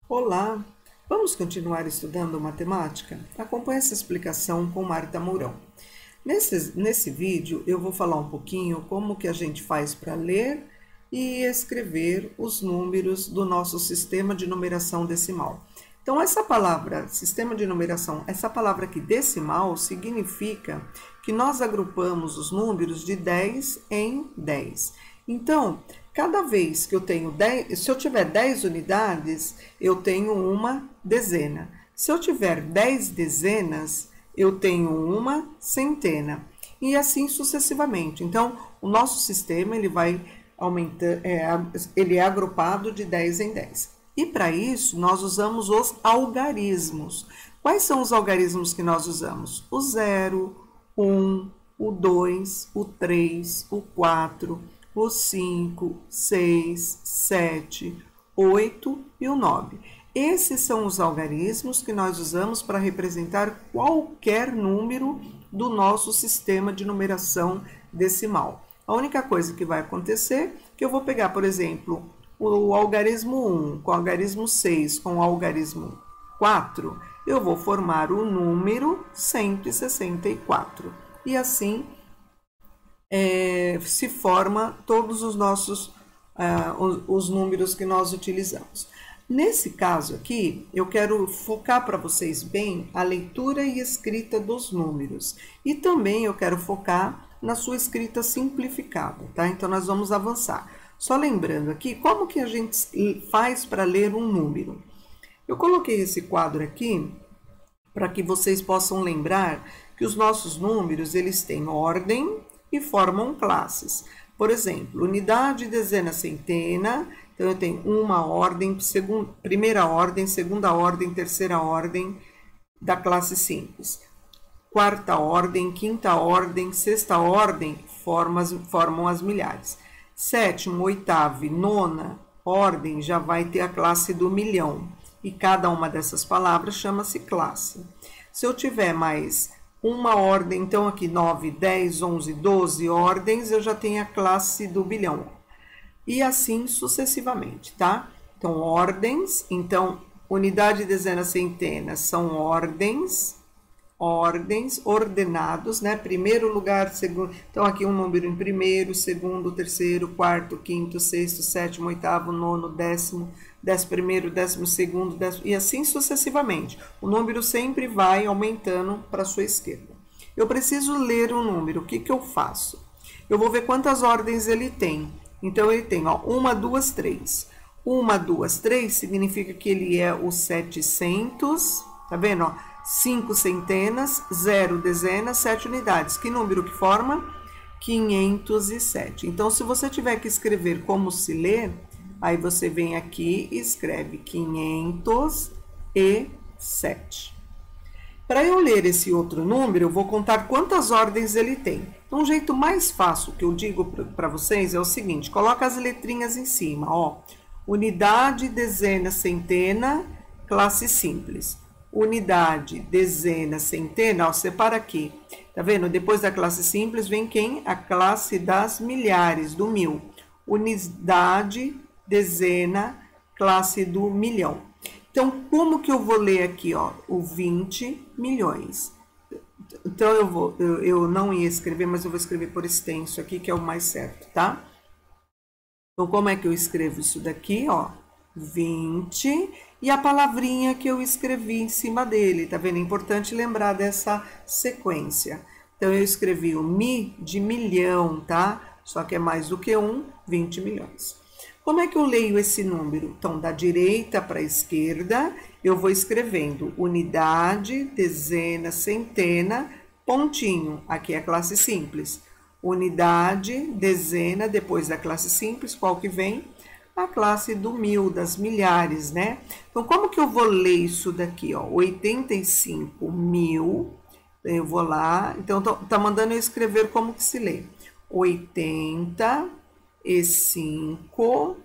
Olá! Vamos continuar estudando matemática? Acompanhe essa explicação com Marta Mourão. Nesse vídeo eu vou falar um pouquinho como que a gente faz para ler e escrever os números do nosso sistema de numeração decimal. Então essa palavra, sistema de numeração, essa palavra aqui, decimal, significa que nós agrupamos os números de 10 em 10. Então, cada vez que eu tenho 10, se eu tiver 10 unidades, eu tenho uma dezena. Se eu tiver 10 dezenas, eu tenho uma centena. E assim sucessivamente. Então, o nosso sistema ele vai aumentando, ele é agrupado de 10 em 10. E para isso, nós usamos os algarismos. Quais são os algarismos que nós usamos? O 0, 1, o 2, o 3, o 4, o 5, 6, 7, 8 e o 9. Esses são os algarismos que nós usamos para representar qualquer número do nosso sistema de numeração decimal. A única coisa que vai acontecer é que eu vou pegar, por exemplo, o algarismo 1 com o algarismo 6 com o algarismo 4, eu vou formar o número 164. E assim se forma todos os nossos os números que nós utilizamos. Nesse caso aqui, eu quero focar para vocês bem a leitura e escrita dos números. E também eu quero focar na sua escrita simplificada, tá? Então, nós vamos avançar. Só lembrando aqui, como que a gente faz para ler um número? Eu coloquei esse quadro aqui para que vocês possam lembrar que os nossos números, eles têm ordem e formam classes. Por exemplo, unidade, dezena, centena. Então, eu tenho uma ordem, primeira ordem, segunda ordem, terceira ordem da classe simples. Quarta ordem, quinta ordem, sexta ordem formam as milhares. Sétima, oitava e nona ordem já vai ter a classe do milhão. E cada uma dessas palavras chama-se classe. Se eu tiver mais uma ordem, então aqui 9, 10, 11, 12 ordens, eu já tenho a classe do bilhão. E assim sucessivamente, tá? Então, ordens, então, unidade, dezena, centena são ordens, ordenados, né? Primeiro lugar, segundo. Então, aqui um número em primeiro, segundo, terceiro, quarto, quinto, sexto, sétimo, oitavo, nono, décimo, 11º, 12º, e assim sucessivamente. O número sempre vai aumentando para a sua esquerda. Eu preciso ler o número. O que que eu faço? Eu vou ver quantas ordens ele tem. Então, ele tem, ó, 1, 2, 3. 1, 2, 3 significa que ele é o 700, tá vendo, ó? 5 centenas, 0 dezenas, 7 unidades. Que número que forma? 507. Então, se você tiver que escrever como se lê, aí você vem aqui e escreve 507. Para eu ler esse outro número, eu vou contar quantas ordens ele tem. Então, um jeito mais fácil que eu digo para vocês é o seguinte, coloca as letrinhas em cima, ó. Unidade, dezena, centena, classe simples. Unidade, dezena, centena, ó, separa aqui. Tá vendo? Depois da classe simples vem quem? A classe das milhares, do mil. Unidade, dezena, classe do milhão. Então, como que eu vou ler aqui, ó? O 20 milhões. Então, eu não ia escrever, mas eu vou escrever por extenso aqui, que é o mais certo, tá? Então, como é que eu escrevo isso daqui, ó? 20, e a palavrinha que eu escrevi em cima dele, tá vendo? É importante lembrar dessa sequência. Então, eu escrevi o mi de milhão, tá? Só que é mais do que 20 milhões. Como é que eu leio esse número? Então, da direita para a esquerda, eu vou escrevendo unidade, dezena, centena, pontinho. Aqui é a classe simples. Unidade, dezena, depois da classe simples, qual que vem? A classe do mil, das milhares, né? Então, como que eu vou ler isso daqui, ó? 85 mil, eu vou lá, então tá mandando eu escrever como que se lê. 85,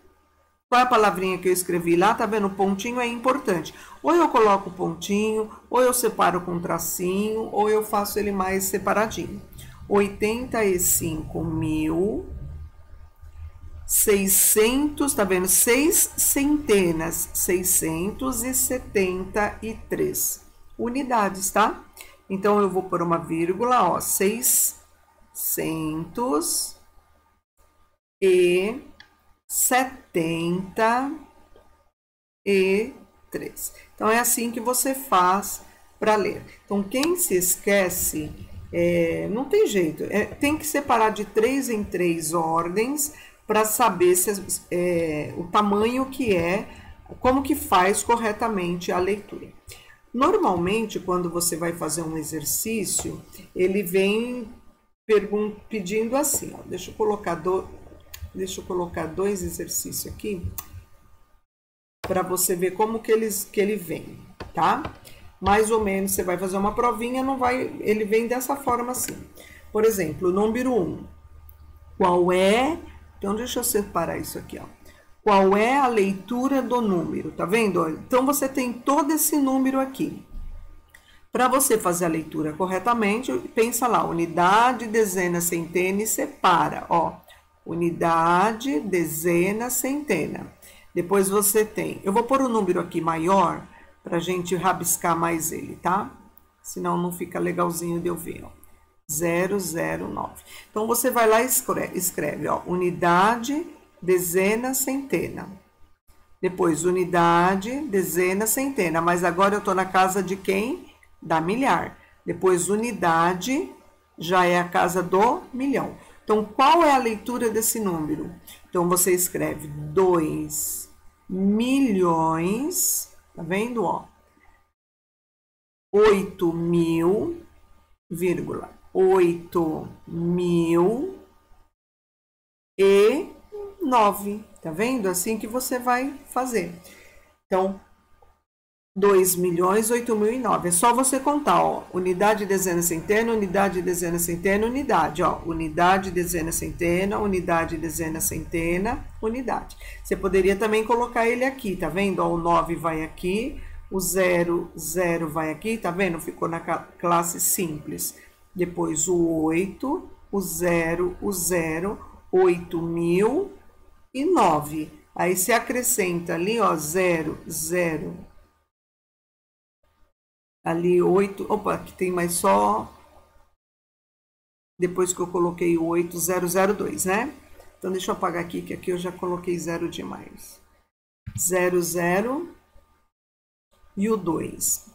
qual é a palavrinha que eu escrevi lá? Tá vendo? O pontinho é importante. Ou eu coloco o pontinho, ou eu separo com um tracinho, ou eu faço ele mais separadinho. 85.000 600, tá vendo? 6 centenas, 673 unidades, tá? Então, eu vou pôr uma vírgula, ó, 673. Então, é assim que você faz para ler. Então, quem se esquece, não tem jeito, tem que separar de 3 em 3 ordens para saber o tamanho que é, como que faz corretamente a leitura. Normalmente, quando você vai fazer um exercício, ele vem pedindo assim, ó, deixa eu colocar dois exercícios aqui, para você ver como que ele vem, tá? Mais ou menos, você vai fazer uma provinha, ele vem dessa forma assim. Por exemplo, número 1. Qual é... Então, deixa eu separar isso aqui, ó. Qual é a leitura do número? Tá vendo? Então, você tem todo esse número aqui. Para você fazer a leitura corretamente, pensa lá, unidade, dezena, centena e separa, ó. Unidade, dezena, centena. Depois você tem... Eu vou pôr o número aqui maior para a gente rabiscar mais ele, tá? Senão não fica legalzinho de eu ver, ó. 009. Então, você vai lá e escreve, ó, unidade, dezena, centena. Depois, unidade, dezena, centena. Mas agora eu estou na casa de quem? Da milhar. Depois, unidade, já é a casa do milhão. Então, qual é a leitura desse número? Então, você escreve 2 milhões, tá vendo, ó? 8.000, 8.009, tá vendo? Assim que você vai fazer. Então, 2.008.009. É só você contar, ó. Unidade, dezena, centena, unidade, dezena, centena, unidade, ó. Unidade, dezena, centena, unidade, dezena, centena, unidade. Você poderia também colocar ele aqui, tá vendo? Ó, o 9 vai aqui, o 0 vai aqui, tá vendo? Ficou na classe simples. Depois o 8, o 0, 8.009. Aí você acrescenta ali, ó, 0. Ali 8, opa, aqui tem mais só, depois que eu coloquei o 8002, né? Então, deixa eu apagar aqui, que aqui eu já coloquei 0 demais. 00 e o 2.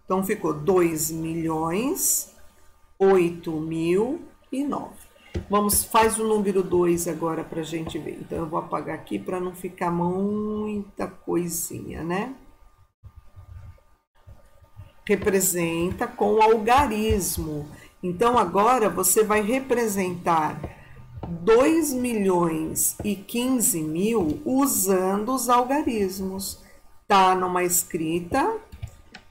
Então, ficou 2.008.009. Faz o número 2 agora pra gente ver. Então, eu vou apagar aqui para não ficar muita coisinha, né? Representa com algarismo. Então, agora você vai representar 2.015.000 usando os algarismos. Tá numa escrita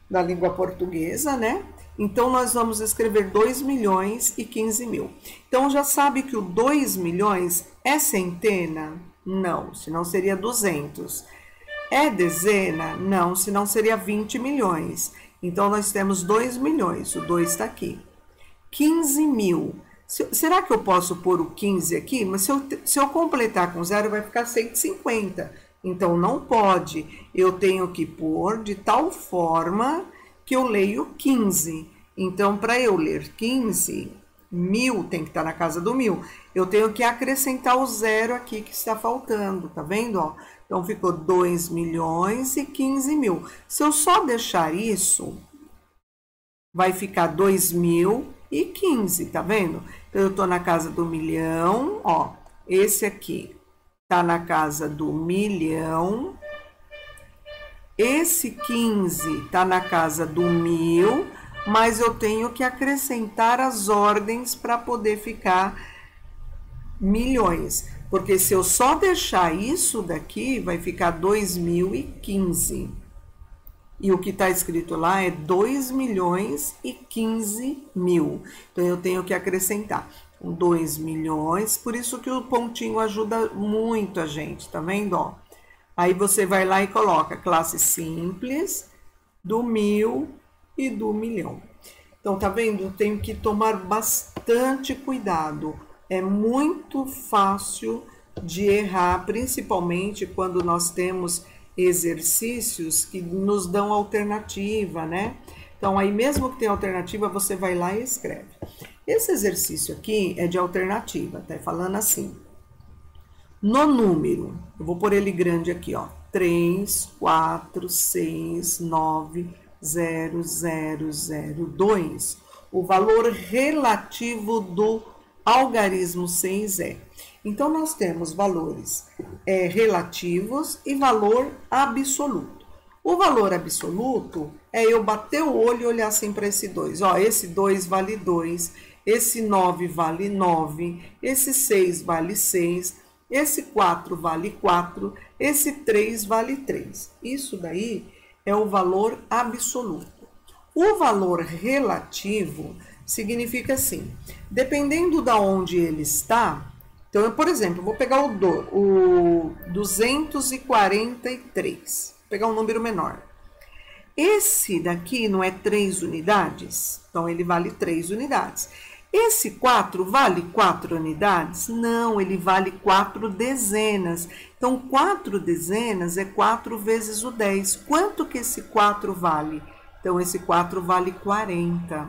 da língua portuguesa, né? Então, nós vamos escrever 2.015.000. Então, já sabe que o 2 milhões é centena? Não, senão seria 200. É dezena? Não, senão seria 20 milhões. Então, nós temos 2 milhões, o 2 está aqui. 15.000. Será que eu posso pôr o 15 aqui? Mas se eu completar com 0, vai ficar 150. Então, não pode. Eu tenho que pôr de tal forma que eu leio 15. Então, para eu ler 15, 1.000 tem que estar na casa do 1.000. Eu tenho que acrescentar o 0 aqui que está faltando, tá vendo? Ó? Então, ficou 2.015.000. Se eu só deixar isso, vai ficar 2.015, tá vendo? Então, eu estou na casa do milhão, ó. Esse aqui está na casa do milhão. Esse 15 está na casa do 1.000, mas eu tenho que acrescentar as ordens para poder ficar milhões. Porque se eu só deixar isso daqui, vai ficar 2.015. E o que está escrito lá é 2.015.000. Então, eu tenho que acrescentar 2 milhões. Por isso que o pontinho ajuda muito a gente, tá vendo? Ó? Aí, você vai lá e coloca classe simples, do 1.000 e do milhão. Então, tá vendo? Eu tenho que tomar bastante cuidado. É muito fácil de errar, principalmente quando nós temos exercícios que nos dão alternativa, né? Então, aí mesmo que tenha alternativa, você vai lá e escreve. Esse exercício aqui é de alternativa, tá falando assim. No número, eu vou pôr ele grande aqui, ó. 3, 4, 6, 9, 0, 0, 0, 2. O valor relativo do algarismo 6 é. Então, nós temos valores relativos e valor absoluto. O valor absoluto é eu bater o olho e olhar assim para esse 2. Ó, esse 2 vale 2, esse 9 vale 9, esse 6 vale 6, esse 4 vale 4, esse 3 vale 3. Isso daí é o valor absoluto. O valor relativo significa assim, dependendo de onde ele está. Então, eu, por exemplo, vou pegar o 243, vou pegar um número menor. Esse daqui não é 3 unidades? Então, ele vale 3 unidades. Esse 4 vale 4 unidades? Não, ele vale 4 dezenas. Então, 4 dezenas é 4 vezes o 10. Quanto que esse 4 vale? Então, esse 4 vale 40.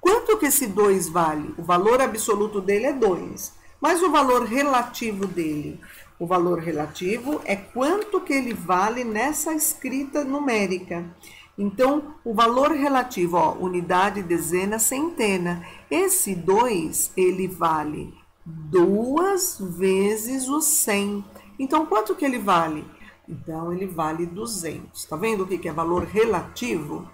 Quanto que esse 2 vale? O valor absoluto dele é 2. Mas o valor relativo dele? O valor relativo é quanto que ele vale nessa escrita numérica. Então, o valor relativo, ó, unidade, dezena, centena. Esse 2, ele vale 2 vezes o 100. Então, quanto que ele vale? Então, ele vale 200. Tá vendo o que é valor relativo?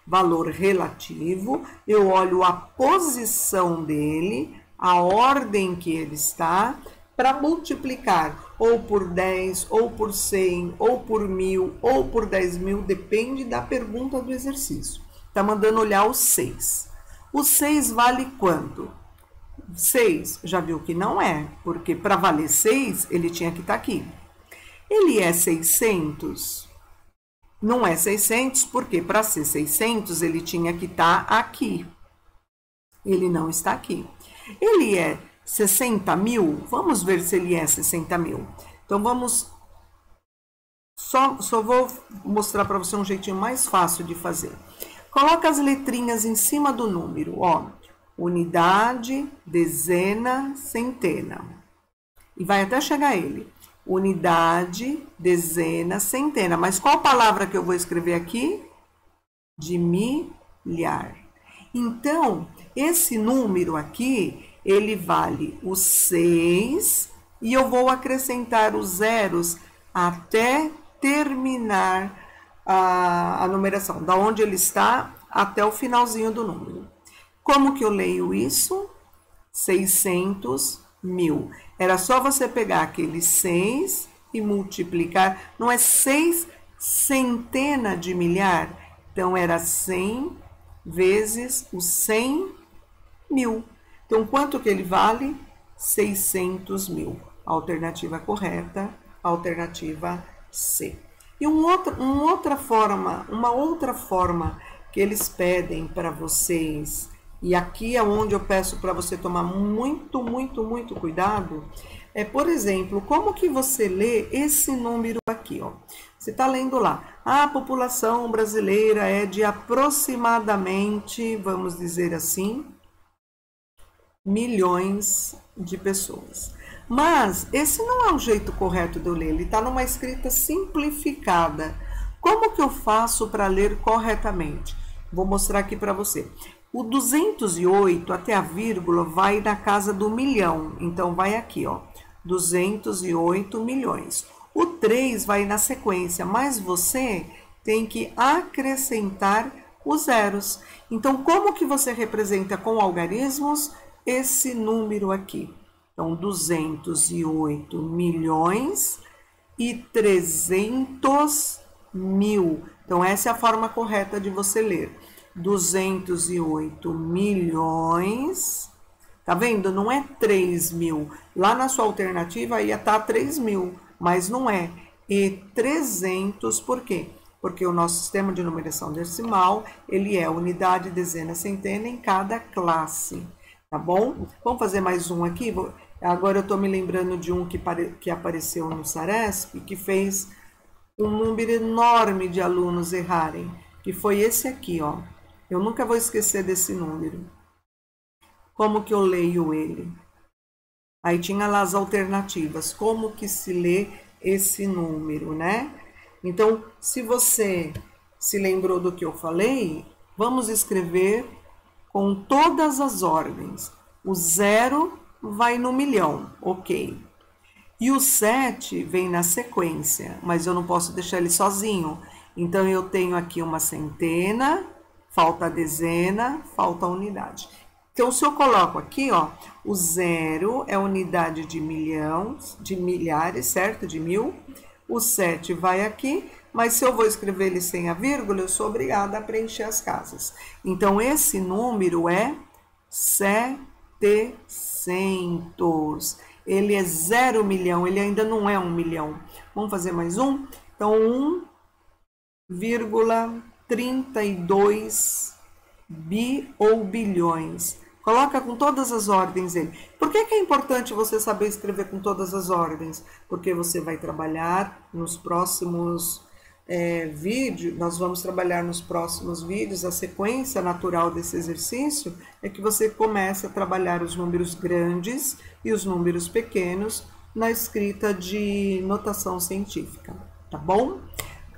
Valor relativo, eu olho a posição dele, a ordem que ele está, para multiplicar ou por 10, ou por 100, ou por 1.000, ou por 10.000, depende da pergunta do exercício. Tá mandando olhar o 6. O 6 vale quanto? 6, já viu que não é, porque para valer 6, ele tinha que estar aqui. Ele é 600? Não é 600, porque para ser 600, ele tinha que estar aqui. Ele não está aqui. Ele é 60.000? Vamos ver se ele é 60.000. Então, vamos... Só vou mostrar para você um jeitinho mais fácil de fazer. Coloca as letrinhas em cima do número, ó. Unidade, dezena, centena. E vai até chegar a ele. Unidade, dezena, centena. Mas qual palavra que eu vou escrever aqui? De milhar. Então, esse número aqui, ele vale o 6 e eu vou acrescentar os zeros até terminar a numeração, da onde ele está até o finalzinho do número. Como que eu leio isso? 600.000. Era só você pegar aquele 6 e multiplicar. Não é 6 centena de milhar? Então, era 100 vezes os 100.000. Então, quanto que ele vale? 600.000. Alternativa correta, alternativa C. E uma outra forma que eles pedem para vocês, e aqui é onde eu peço para você tomar muito cuidado, é, por exemplo, como que você lê esse número aqui, ó. Você está lendo lá, a população brasileira é de aproximadamente, vamos dizer assim, milhões de pessoas. Mas esse não é o jeito correto de eu ler, ele está numa escrita simplificada. Como que eu faço para ler corretamente? Vou mostrar aqui para você. O 208 até a vírgula vai na casa do milhão, então vai aqui, ó, 208 milhões. O 3 vai na sequência, mas você tem que acrescentar os zeros. Então, como que você representa com algarismos esse número aqui? Então, 208 milhões e 300 mil. Então, essa é a forma correta de você ler. 208 milhões. Tá vendo? Não é 3.000. Lá na sua alternativa ia estar 3.000, mas não é. E 300, por quê? Porque o nosso sistema de numeração decimal, ele é unidade, dezena, centena em cada classe. Tá bom? Vamos fazer mais um aqui. Agora eu estou me lembrando de um que apareceu no Saresp, que fez um número enorme de alunos errarem, que foi esse aqui, ó. Eu nunca vou esquecer desse número. Como que eu leio ele? Aí tinha lá as alternativas, como que se lê esse número, né? Então, se você se lembrou do que eu falei, vamos escrever com todas as ordens. O 0 vai no milhão, ok. E o 7 vem na sequência, mas eu não posso deixar ele sozinho. Então, eu tenho aqui uma centena, falta a dezena, falta a unidade. Então, se eu coloco aqui, ó, o 0 é unidade de milhão, de milhares, certo? De mil. O 7 vai aqui, mas se eu vou escrever ele sem a vírgula, eu sou obrigada a preencher as casas. Então, esse número é 700. Ele é 0 milhão, ele ainda não é 1 milhão. Vamos fazer mais um? Então, 1,32 bi ou bilhões. Coloca com todas as ordens ele. Por que é importante você saber escrever com todas as ordens? Porque você vai trabalhar nos próximos vídeos, nós vamos trabalhar nos próximos vídeos, a sequência natural desse exercício é que você começa a trabalhar os números grandes e os números pequenos na escrita de notação científica, tá bom?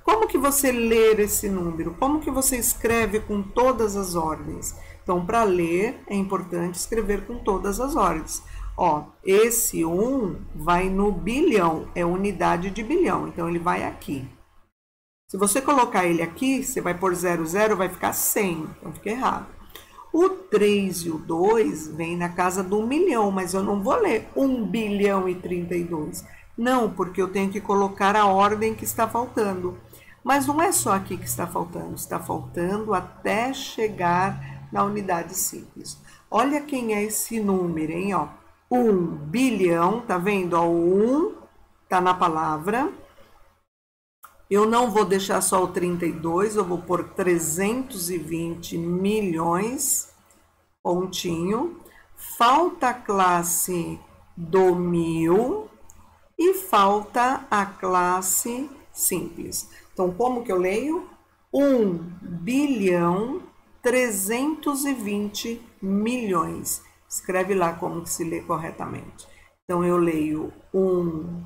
Como que você lê esse número? Como que você escreve com todas as ordens? Então, para ler, é importante escrever com todas as ordens. Ó, esse 1 vai no bilhão, é unidade de bilhão, então ele vai aqui. Se você colocar ele aqui, você vai pôr 00, vai ficar 100, então fica errado. O 3 e o 2 vem na casa do 1 milhão, mas eu não vou ler 1 bilhão e 32. Não, porque eu tenho que colocar a ordem que está faltando. Mas não é só aqui que está faltando até chegar na unidade simples. Olha quem é esse número, hein? Ó, 1 bilhão, tá vendo? Ó, o 1 tá na palavra. Eu não vou deixar só o 32, eu vou pôr 320 milhões, pontinho. Falta a classe do 1000 e falta a classe simples. Então, como que eu leio? 1 bilhão 320 milhões. Escreve lá como que se lê corretamente. Então, eu leio 1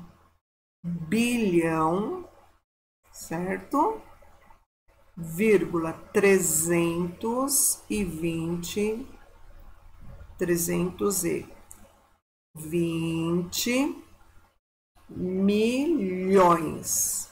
bilhão, certo? Vírgula 320 milhões.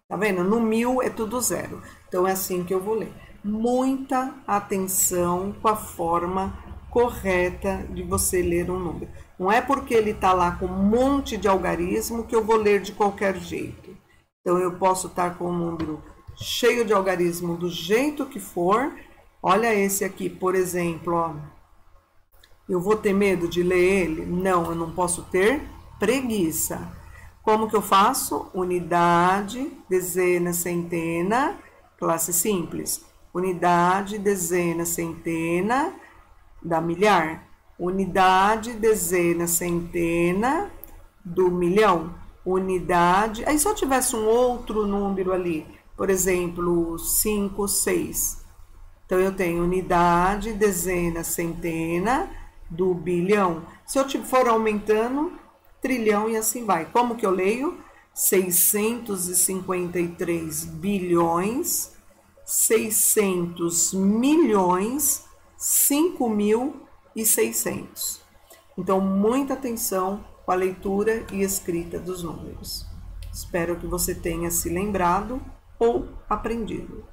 Tá vendo? No 1000 é tudo zero. Então, é assim que eu vou ler. Muita atenção com a forma correta de você ler um número. Não é porque ele está lá com um monte de algarismo que eu vou ler de qualquer jeito. Então, eu posso estar com um número cheio de algarismo do jeito que for. Olha esse aqui, por exemplo, ó. Eu vou ter medo de ler ele? Não, eu não posso ter preguiça. Como que eu faço? Unidade, dezena, centena, classe simples. Unidade, dezena, centena, dá milhar. Unidade, dezena, centena, do milhão. Unidade, aí se eu tivesse um outro número ali, por exemplo, 5, 6. Então, eu tenho unidade, dezena, centena, do bilhão. Se eu for aumentando, trilhão e assim vai. Como que eu leio? 653 bilhões, 600 milhões, 5.600. Então, muita atenção com a leitura e escrita dos números. Espero que você tenha se lembrado ou aprendido.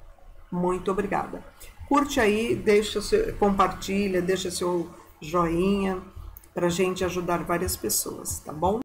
Muito obrigada. Curte aí, compartilha, deixa seu joinha para a gente ajudar várias pessoas, tá bom?